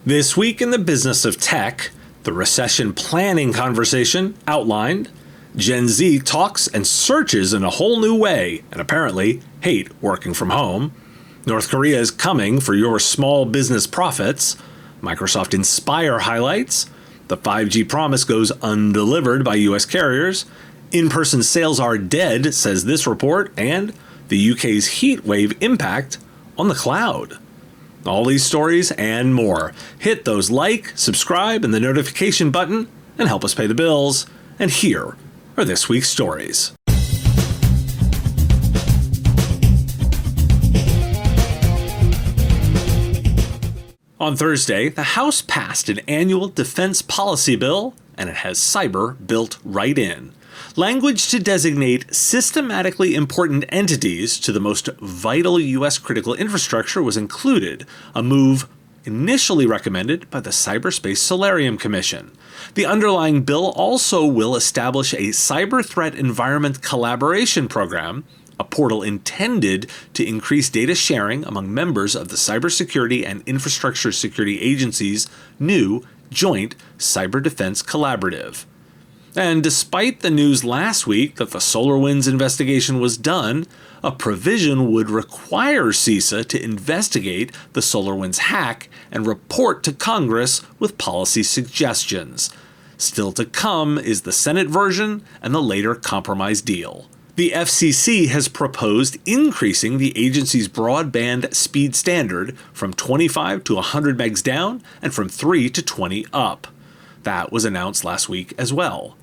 This week in the business of tech, the recession planning conversation outlined, Gen Z talks and searches in a whole new way and apparently hate working from home, North Korea is coming for your small business profits, Microsoft Inspire highlights, the 5G promise goes undelivered by US carriers, in-person sales are dead, says this report, and the UK's heat wave impact on the cloud. All these stories and more. Hit those like, subscribe, and the notification button and help us pay the bills. And here are this week's stories. On Thursday, the House passed an annual defense policy bill, and it has cyber built right in. Language to designate systematically important entities to the most vital U.S. critical infrastructure was included, a move initially recommended by the Cyberspace Solarium Commission. The underlying bill also will establish a cyber threat environment collaboration program, a portal intended to increase data sharing among members of the Cybersecurity and Infrastructure Security Agency's new Joint Cyber Defense Collaborative. And despite the news last week that the SolarWinds investigation was done, a provision would require CISA to investigate the SolarWinds hack and report to Congress with policy suggestions. Still to come is the Senate version and the later compromise deal. The FCC has proposed increasing the agency's broadband speed standard from 25 to 100 megs down and from 3 to 20 up. That was announced last week as well.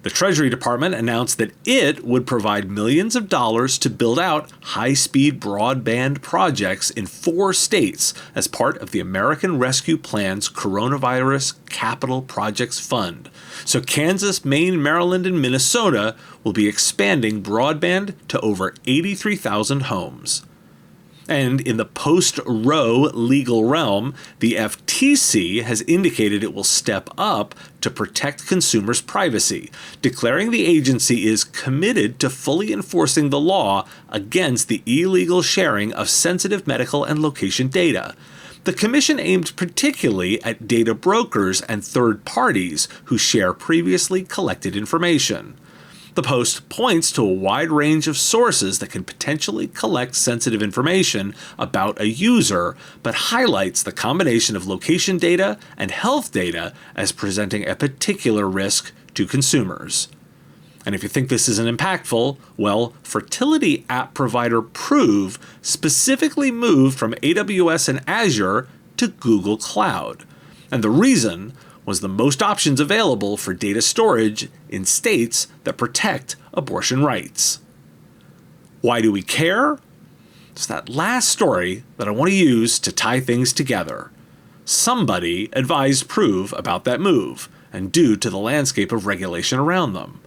The Treasury Department announced that it would provide millions of dollars to build out high-speed broadband projects in 4 states as part of the American Rescue Plan's Coronavirus Capital Projects Fund. So Kansas, Maine, Maryland, and Minnesota will be expanding broadband to over 83,000 homes. And in the post-Roe legal realm, the FTC has indicated it will step up to protect consumers' privacy, declaring the agency is committed to fully enforcing the law against the illegal sharing of sensitive medical and location data. The commission aimed particularly at data brokers and third parties who share previously collected information. The Post points to a wide range of sources that can potentially collect sensitive information about a user, but highlights the combination of location data and health data as presenting a particular risk to consumers. And if you think this isn't impactful, well, fertility app provider Prove specifically moved from AWS and Azure to Google Cloud. And the reason was the most options available for data storage in states that protect abortion rights. Why do we care? It's that last story that I want to use to tie things together. Somebody advised Prove about that move, and due to the landscape of regulation around them.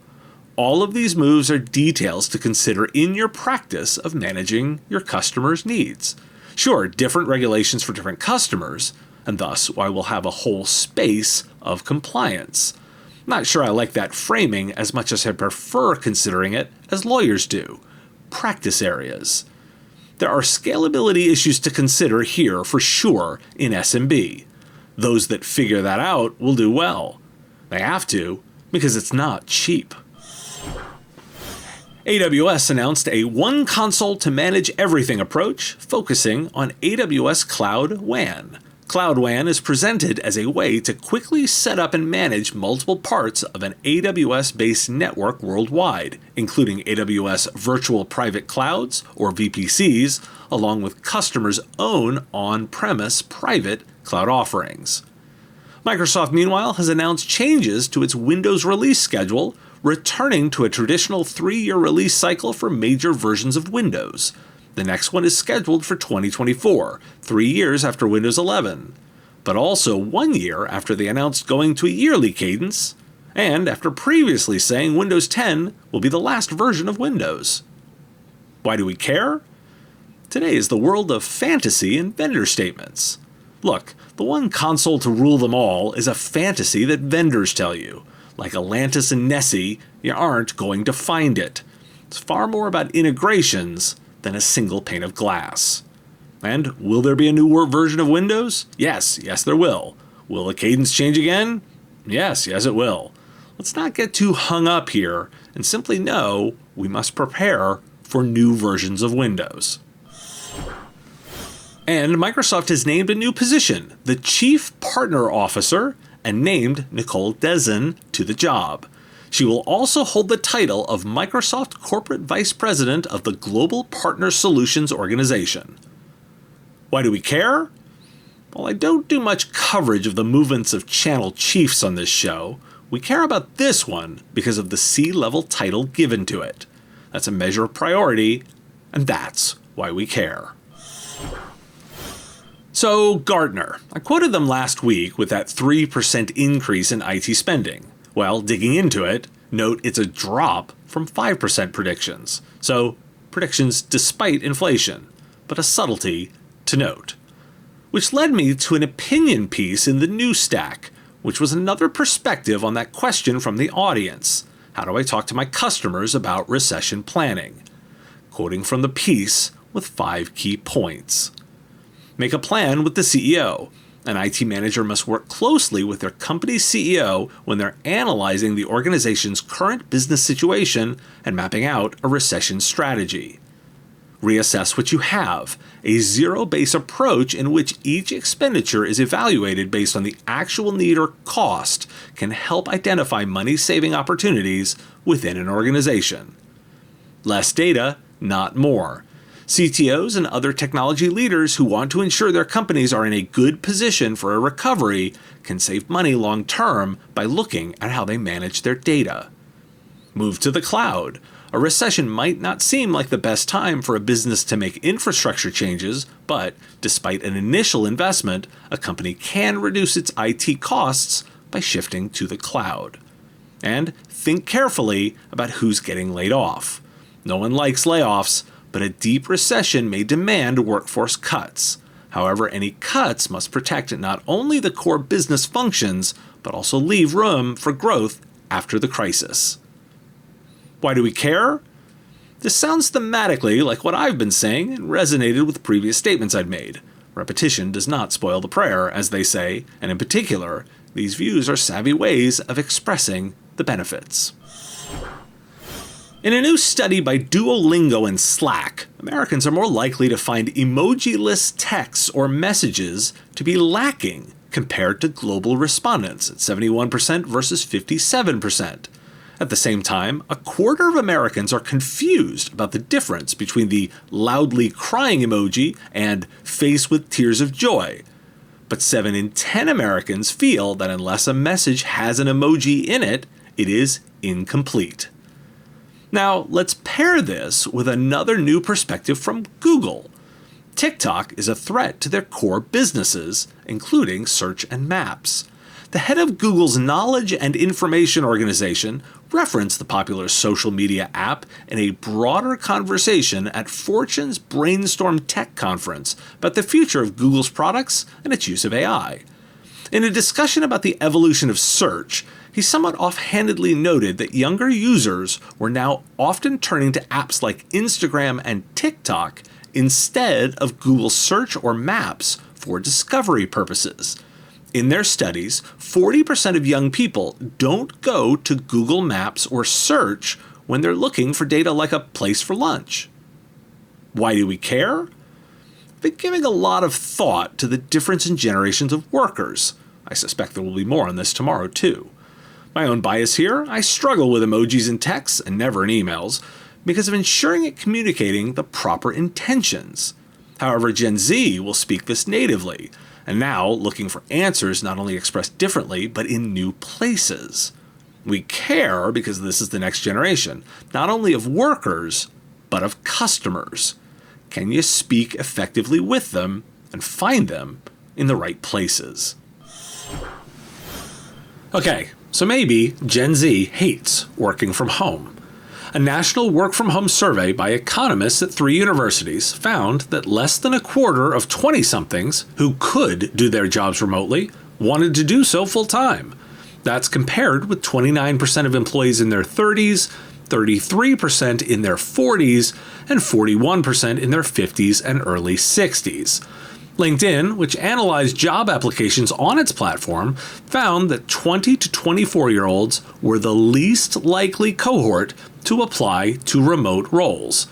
All of these moves are details to consider in your practice of managing your customers' needs. Sure, different regulations for different customers, and thus why we'll have a whole space of compliance. Not sure I like that framing as much as I prefer considering it as lawyers do. Practice areas. There are scalability issues to consider here for sure in SMB. Those that figure that out will do well. They have to, because it's not cheap. AWS announced a one console to manage everything approach, focusing on AWS Cloud WAN. Cloud WAN is presented as a way to quickly set up and manage multiple parts of an AWS-based network worldwide, including AWS Virtual Private Clouds, or VPCs, along with customers' own on-premise private cloud offerings. Microsoft, meanwhile, has announced changes to its Windows release schedule, returning to a traditional 3-year release cycle for major versions of Windows. The next one is scheduled for 2024, 3 years after Windows 11, but also 1 year after they announced going to a yearly cadence, and after previously saying Windows 10 will be the last version of Windows. Why do we care? Today is the world of fantasy and vendor statements. Look, the one console to rule them all is a fantasy that vendors tell you. Like Atlantis and Nessie, you aren't going to find it. It's far more about integrations than a single pane of glass. And will there be a new version of Windows? Yes, there will. Will the cadence change again? Yes, it will. Let's not get too hung up here and simply know we must prepare for new versions of Windows. And Microsoft has named a new position, the Chief Partner Officer, and named Nicole Dezen to the job. She will also hold the title of Microsoft Corporate Vice President of the Global Partner Solutions Organization. Why do we care? Well, I don't do much coverage of the movements of channel chiefs on this show. We care about this one because of the C-level title given to it. That's a measure of priority, and that's why we care. So, Gartner. I quoted them last week with that 3% increase in IT spending. Well, digging into it, note it's a drop from 5% predictions. So, predictions despite inflation, but a subtlety to note. Which led me to an opinion piece in the News Stack, which was another perspective on that question from the audience. How do I talk to my customers about recession planning? Quoting from the piece with 5 key points. Make a plan with the CEO. An IT manager must work closely with their company's CEO when they're analyzing the organization's current business situation and mapping out a recession strategy. Reassess what you have, a zero-based approach in which each expenditure is evaluated based on the actual need or cost can help identify money-saving opportunities within an organization. Less data, not more. CTOs and other technology leaders who want to ensure their companies are in a good position for a recovery can save money long-term by looking at how they manage their data. Move to the cloud. A recession might not seem like the best time for a business to make infrastructure changes, but despite an initial investment, a company can reduce its IT costs by shifting to the cloud. And think carefully about who's getting laid off. No one likes layoffs, but a deep recession may demand workforce cuts. However, any cuts must protect not only the core business functions, but also leave room for growth after the crisis. Why do we care? This sounds thematically like what I've been saying and resonated with previous statements I've made. Repetition does not spoil the prayer, as they say, and in particular, these views are savvy ways of expressing the benefits. In a new study by Duolingo and Slack, Americans are more likely to find emoji-less texts or messages to be lacking compared to global respondents at 71% versus 57%. At the same time, a quarter of Americans are confused about the difference between the loudly crying emoji and face with tears of joy. But 7 in 10 Americans feel that unless a message has an emoji in it, it is incomplete. Now, let's pair this with another new perspective from Google. TikTok is a threat to their core businesses, including search and maps. The head of Google's Knowledge and Information Organization referenced the popular social media app in a broader conversation at Fortune's Brainstorm Tech Conference about the future of Google's products and its use of AI. In a discussion about the evolution of search, he somewhat offhandedly noted that younger users were now often turning to apps like Instagram and TikTok instead of Google Search or Maps for discovery purposes. In their studies, 40% of young people don't go to Google Maps or Search when they're looking for data like a place for lunch. Why do we care? I've been giving a lot of thought to the difference in generations of workers. I suspect there will be more on this tomorrow, too. My own bias here, I struggle with emojis in texts and never in emails because of ensuring it communicating the proper intentions. However, Gen Z will speak this natively, and now looking for answers not only expressed differently, but in new places. We care because this is the next generation, not only of workers, but of customers. Can you speak effectively with them and find them in the right places? Okay, so maybe Gen Z hates working from home. A national work-from-home survey by economists at 3 universities found that less than a quarter of 20-somethings who could do their jobs remotely wanted to do so full-time. That's compared with 29% of employees in their 30s 33% in their 40s, and 41% in their 50s and early 60s. LinkedIn, which analyzed job applications on its platform, found that 20 to 24-year-olds were the least likely cohort to apply to remote roles.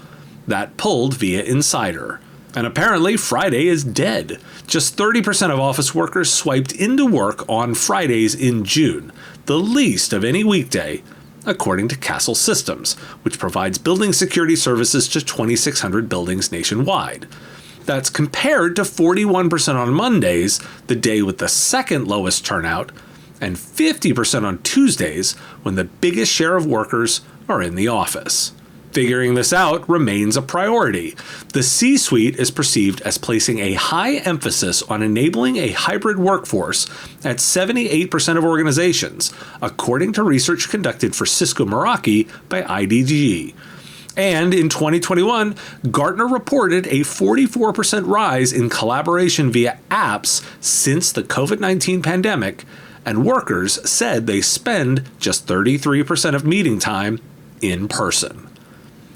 That pulled via Insider. And apparently, Friday is dead. Just 30% of office workers swiped into work on Fridays in June, the least of any weekday, according to Castle Systems, which provides building security services to 2,600 buildings nationwide. That's compared to 41% on Mondays, the day with the second lowest turnout, and 50% on Tuesdays, when the biggest share of workers are in the office. Figuring this out remains a priority. The C-suite is perceived as placing a high emphasis on enabling a hybrid workforce at 78% of organizations, according to research conducted for Cisco Meraki by IDG. And in 2021, Gartner reported a 44% rise in collaboration via apps since the COVID-19 pandemic, and workers said they spend just 33% of meeting time in person.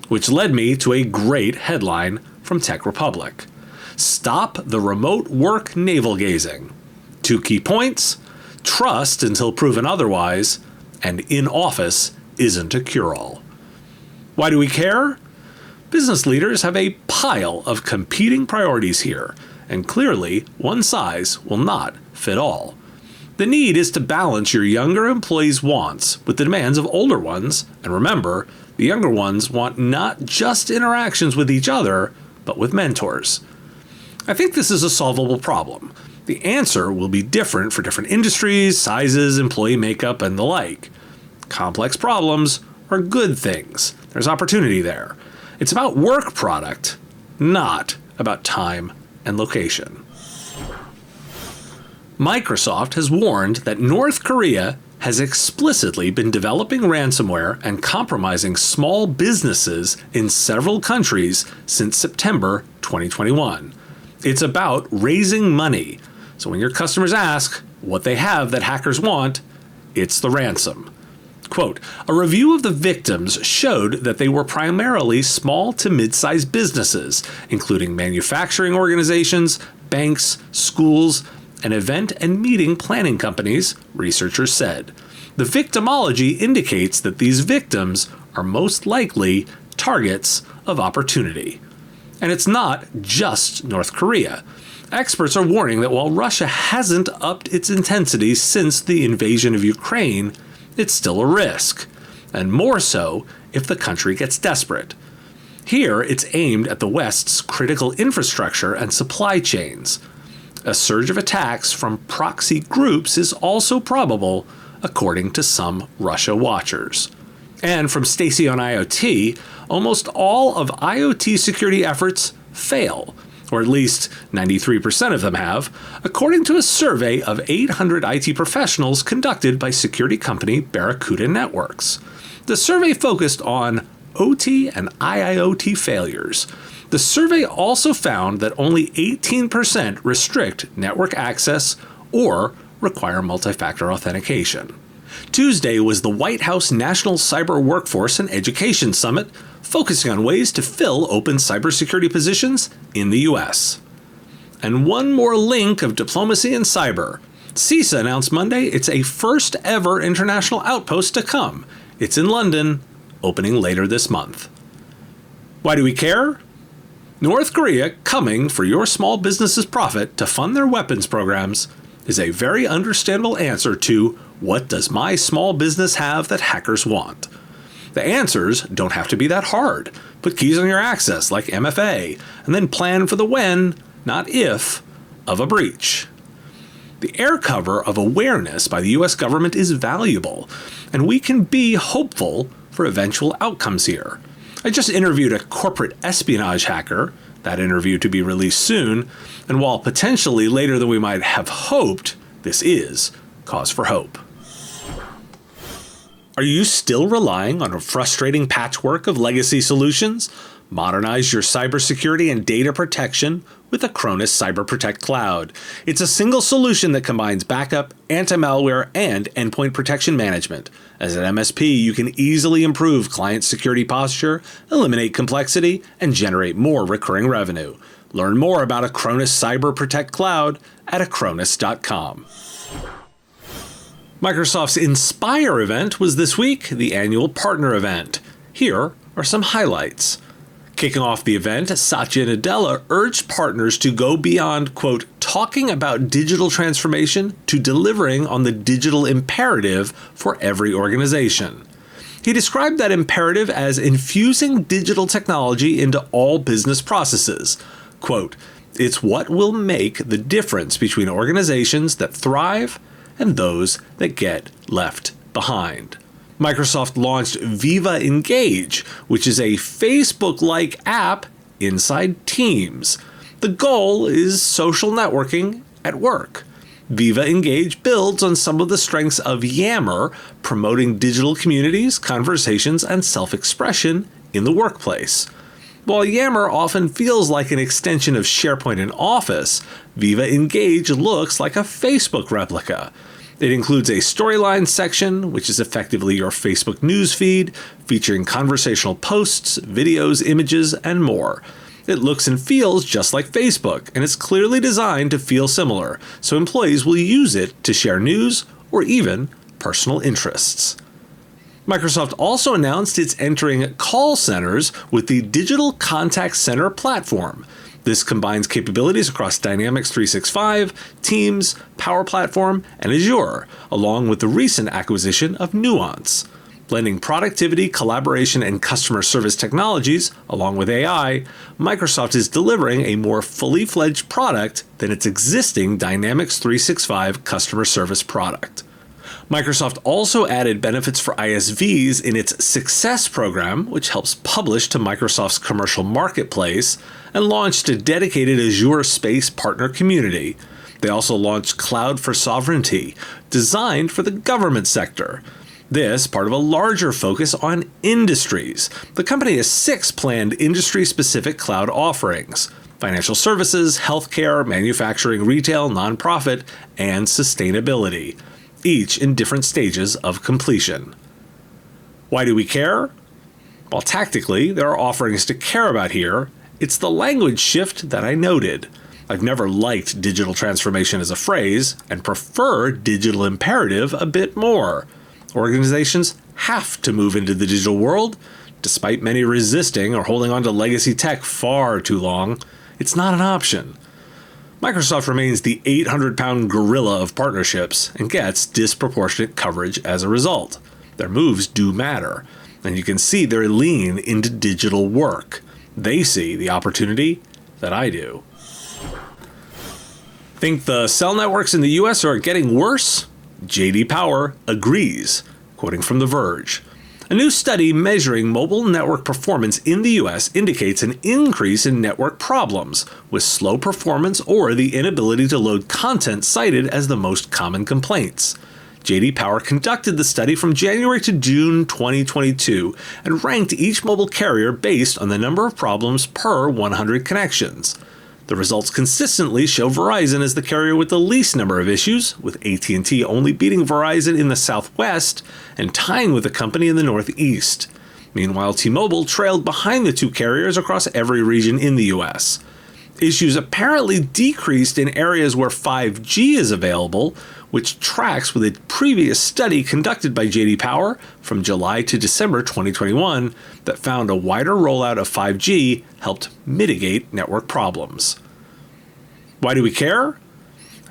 Which led me to a great headline from Tech Republic. Stop the remote work navel-gazing. 2 key points: trust until proven otherwise, and in office isn't a cure-all. Why do we care? Business leaders have a pile of competing priorities here, and clearly one size will not fit all. The need is to balance your younger employees' wants with the demands of older ones, and remember, the younger ones want not just interactions with each other, but with mentors. I think this is a solvable problem. The answer will be different for different industries, sizes, employee makeup, and the like. Complex problems are good things. There's opportunity there. It's about work product, not about time and location. Microsoft has warned that North Korea has explicitly been developing ransomware and compromising small businesses in several countries since September 2021. It's about raising money. So when your customers ask what they have that hackers want, it's the ransom. Quote, a review of the victims showed that they were primarily small to mid-sized businesses, including manufacturing organizations, banks, schools, and event and meeting planning companies, researchers said. The victimology indicates that these victims are most likely targets of opportunity. And it's not just North Korea. Experts are warning that while Russia hasn't upped its intensity since the invasion of Ukraine, it's still a risk, and more so if the country gets desperate. Here, it's aimed at the West's critical infrastructure and supply chains. A surge of attacks from proxy groups is also probable, according to some Russia watchers. And from Stacy on IoT, almost all of IoT security efforts fail, or at least 93% of them have, according to a survey of 800 IT professionals conducted by security company Barracuda Networks. The survey focused on OT and IIoT failures. The survey also found that only 18% restrict network access or require multi-factor authentication. Tuesday was the White House National Cyber Workforce and Education Summit, focusing on ways to fill open cybersecurity positions in the U.S. And one more link of diplomacy and cyber. CISA announced Monday it's a first ever international outpost to come. It's in London, opening later this month. Why do we care? North Korea coming for your small business's profit to fund their weapons programs is a very understandable answer to what does my small business have that hackers want? The answers don't have to be that hard. Put keys on your access like MFA, and then plan for the when, not if, of a breach. The air cover of awareness by the US government is valuable, and we can be hopeful for eventual outcomes here. I just interviewed a corporate espionage hacker, that interview to be released soon, and while potentially later than we might have hoped, this is cause for hope. Are you still relying on a frustrating patchwork of legacy solutions? Modernize your cybersecurity and data protection with Acronis Cyber Protect Cloud. It's a single solution that combines backup, anti-malware, and endpoint protection management. As an MSP, you can easily improve client security posture, eliminate complexity, and generate more recurring revenue. Learn more about Acronis Cyber Protect Cloud at acronis.com. Microsoft's Inspire event was this week, the annual partner event. Here are some highlights. Kicking off the event, Satya Nadella urged partners to go beyond, quote, talking about digital transformation to delivering on the digital imperative for every organization. He described that imperative as infusing digital technology into all business processes. Quote, it's what will make the difference between organizations that thrive and those that get left behind. Microsoft launched Viva Engage, which is a Facebook-like app inside Teams. The goal is social networking at work. Viva Engage builds on some of the strengths of Yammer, promoting digital communities, conversations, and self-expression in the workplace. While Yammer often feels like an extension of SharePoint and Office, Viva Engage looks like a Facebook replica. It includes a storyline section, which is effectively your Facebook newsfeed, featuring conversational posts, videos, images, and more. It looks and feels just like Facebook, and it's clearly designed to feel similar, so employees will use it to share news or even personal interests. Microsoft also announced it's entering call centers with the Digital Contact Center platform. This combines capabilities across Dynamics 365, Teams, Power Platform, and Azure, along with the recent acquisition of Nuance. Blending productivity, collaboration, and customer service technologies, along with AI, Microsoft is delivering a more fully fledged product than its existing Dynamics 365 customer service product. Microsoft also added benefits for ISVs in its Success program, which helps publish to Microsoft's commercial marketplace, and launched a dedicated Azure Space partner community. They also launched Cloud for Sovereignty, designed for the government sector. This part of a larger focus on industries. The company has 6 planned industry-specific cloud offerings: financial services, healthcare, manufacturing, retail, nonprofit, and sustainability, each in different stages of completion. Why do we care? Well, tactically, there are offerings to care about here. It's the language shift that I noted. I've never liked digital transformation as a phrase and prefer digital imperative a bit more. Organizations have to move into the digital world, despite many resisting or holding on to legacy tech far too long. It's not an option. Microsoft remains the 800-pound gorilla of partnerships and gets disproportionate coverage as a result. Their moves do matter, and you can see their lean into digital work. They see the opportunity that I do. Think the cell networks in the US are getting worse? J.D. Power agrees, quoting from The Verge. A new study measuring mobile network performance in the US indicates an increase in network problems, with slow performance or the inability to load content cited as the most common complaints. J.D. Power conducted the study from January to June 2022 and ranked each mobile carrier based on the number of problems per 100 connections. The results consistently show Verizon as the carrier with the least number of issues, with AT&T only beating Verizon in the Southwest and tying with the company in the Northeast. Meanwhile, T-Mobile trailed behind the two carriers across every region in the US. Issues apparently decreased in areas where 5G is available, which tracks with a previous study conducted by J.D. Power from July to December 2021 that found a wider rollout of 5G helped mitigate network problems. Why do we care?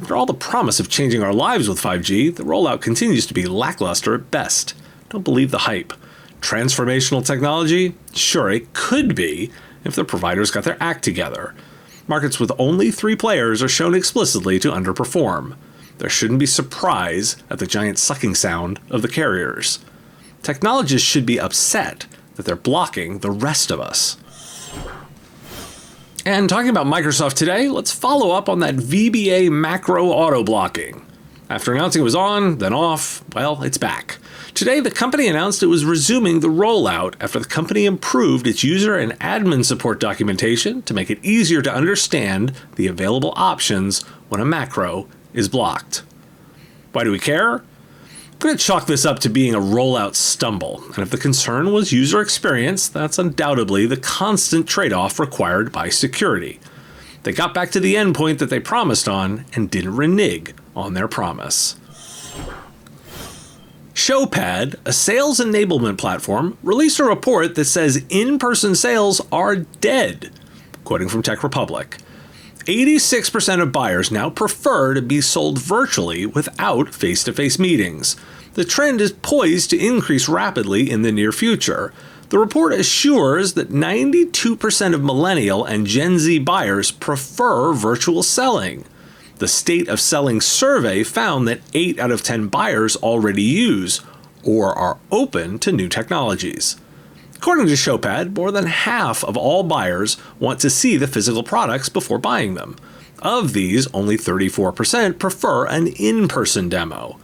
After all the promise of changing our lives with 5G, the rollout continues to be lackluster at best. Don't believe the hype. Transformational technology? Sure, it could be if the providers got their act together. Markets with only 3 players are shown explicitly to underperform. There shouldn't be surprise at the giant sucking sound of the carriers. Technologists should be upset that they're blocking the rest of us. And talking about Microsoft today, let's follow up on that VBA macro auto blocking. After announcing it was on, then off, well, it's back. Today, the company announced it was resuming the rollout after the company improved its user and admin support documentation to make it easier to understand the available options when a macro is blocked. Why do we care? I'm going to chalk this up to being a rollout stumble, and if the concern was user experience, that's undoubtedly the constant trade-off required by security. They got back to the endpoint that they promised on and didn't renege on their promise. Showpad, a sales enablement platform, released a report that says in-person sales are dead. Quoting from Tech Republic, 86% of buyers now prefer to be sold virtually without face-to-face meetings. The trend is poised to increase rapidly in the near future. The report assures that 92% of millennial and Gen Z buyers prefer virtual selling. The State of Selling survey found that 8 out of 10 buyers already use or are open to new technologies. According to Showpad, more than half of all buyers want to see the physical products before buying them. Of these, only 34% prefer an in-person demo.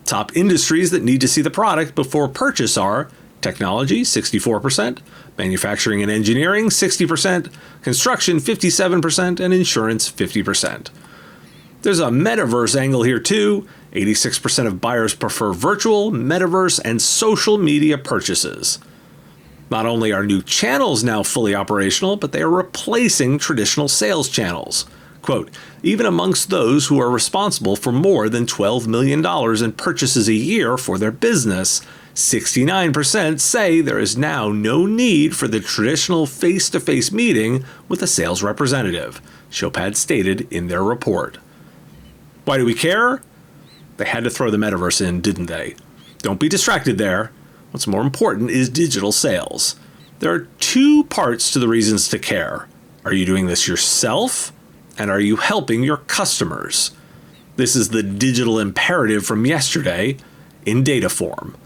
Top industries that need to see the product before purchase are technology, 64%, manufacturing and engineering, 60%, construction, 57%, and insurance, 50%. There's a metaverse angle here too. 86% of buyers prefer virtual, metaverse, and social media purchases. Not only are new channels now fully operational, but they are replacing traditional sales channels. Quote, even amongst those who are responsible for more than $12 million in purchases a year for their business, 69% say there is now no need for the traditional face-to-face meeting with a sales representative, Showpad stated in their report. Why do we care? They had to throw the metaverse in, didn't they? Don't be distracted there. What's more important is digital sales. There are two parts to the reasons to care. Are you doing this yourself? And are you helping your customers? This is the digital imperative from yesterday in data form.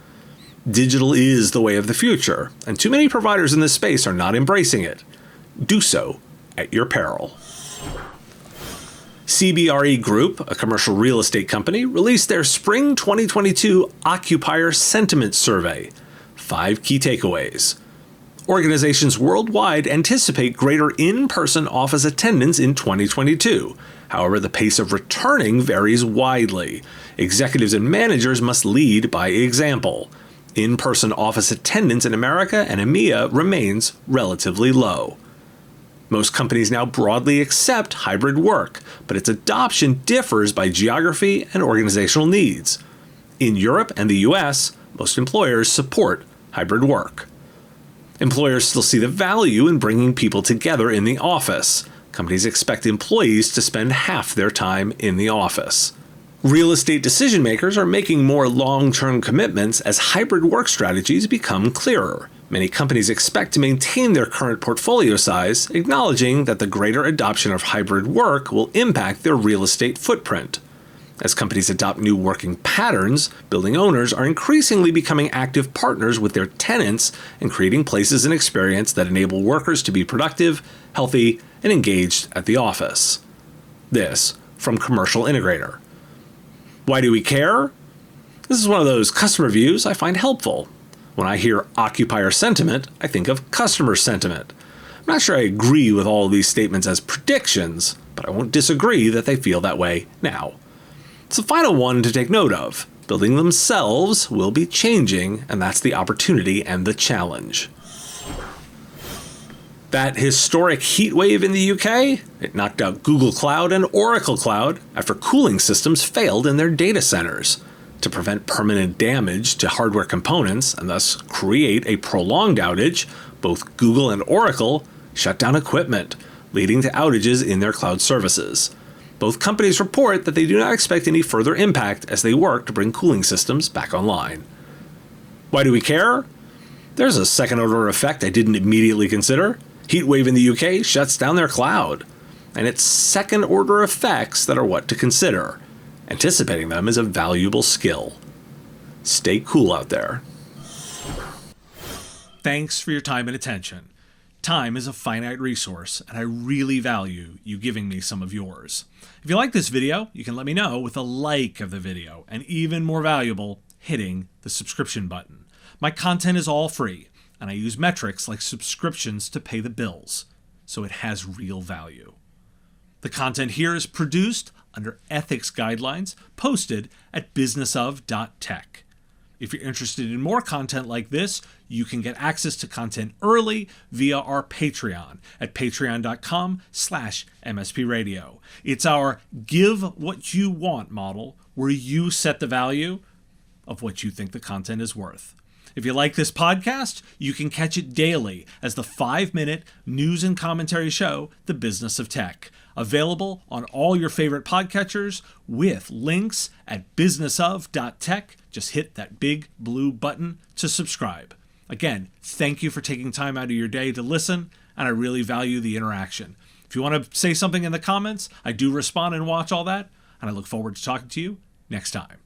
Digital is the way of the future, and too many providers in this space are not embracing it. Do so at your peril. CBRE Group, a commercial real estate company, released their Spring 2022 Occupier Sentiment Survey. 5 key takeaways. Organizations worldwide anticipate greater in-person office attendance in 2022. However, the pace of returning varies widely. Executives and managers must lead by example. In-person office attendance in America and EMEA remains relatively low. Most companies now broadly accept hybrid work, but its adoption differs by geography and organizational needs. In Europe and the US, most employers support hybrid work. Employers still see the value in bringing people together in the office. Companies expect employees to spend half their time in the office. Real estate decision makers are making more long-term commitments as hybrid work strategies become clearer. Many companies expect to maintain their current portfolio size, acknowledging that the greater adoption of hybrid work will impact their real estate footprint. As companies adopt new working patterns, building owners are increasingly becoming active partners with their tenants and creating places and experience that enable workers to be productive, healthy, and engaged at the office. This from Commercial Integrator. Why do we care? This is one of those customer views I find helpful. When I hear occupier sentiment, I think of customer sentiment. I'm not sure I agree with all of these statements as predictions, but I won't disagree that they feel that way now. It's the final one to take note of. Building themselves will be changing, and that's the opportunity and the challenge. That historic heat wave in the UK, it knocked out Google Cloud and Oracle Cloud after cooling systems failed in their data centers. To prevent permanent damage to hardware components and thus create a prolonged outage, both Google and Oracle shut down equipment, leading to outages in their cloud services. Both companies report that they do not expect any further impact as they work to bring cooling systems back online. Why do we care? There's a second-order effect I didn't immediately consider. Heatwave in the UK shuts down their cloud. And it's second-order effects that are what to consider. Anticipating them is a valuable skill. Stay cool out there. Thanks for your time and attention. time is a finite resource, and I really value you giving me some of yours. If you like this video, you can let me know with a like of the video, and even more valuable, hitting the subscription button. My content is all free, and I use metrics like subscriptions to pay the bills, so it has real value. The content here is produced under ethics guidelines posted at businessof.tech. If you're interested in more content like this, you can get access to content early via our Patreon at patreon.com/MSPRadio. It's our give what you want model where you set the value of what you think the content is worth. If you like this podcast, you can catch it daily as the 5-minute news and commentary show, The Business of Tech, available on all your favorite podcatchers with links at businessof.tech. Just hit that big blue button to subscribe. Again, thank you for taking time out of your day to listen, and I really value the interaction. If you want to say something in the comments, I do respond and watch all that, and I look forward to talking to you next time.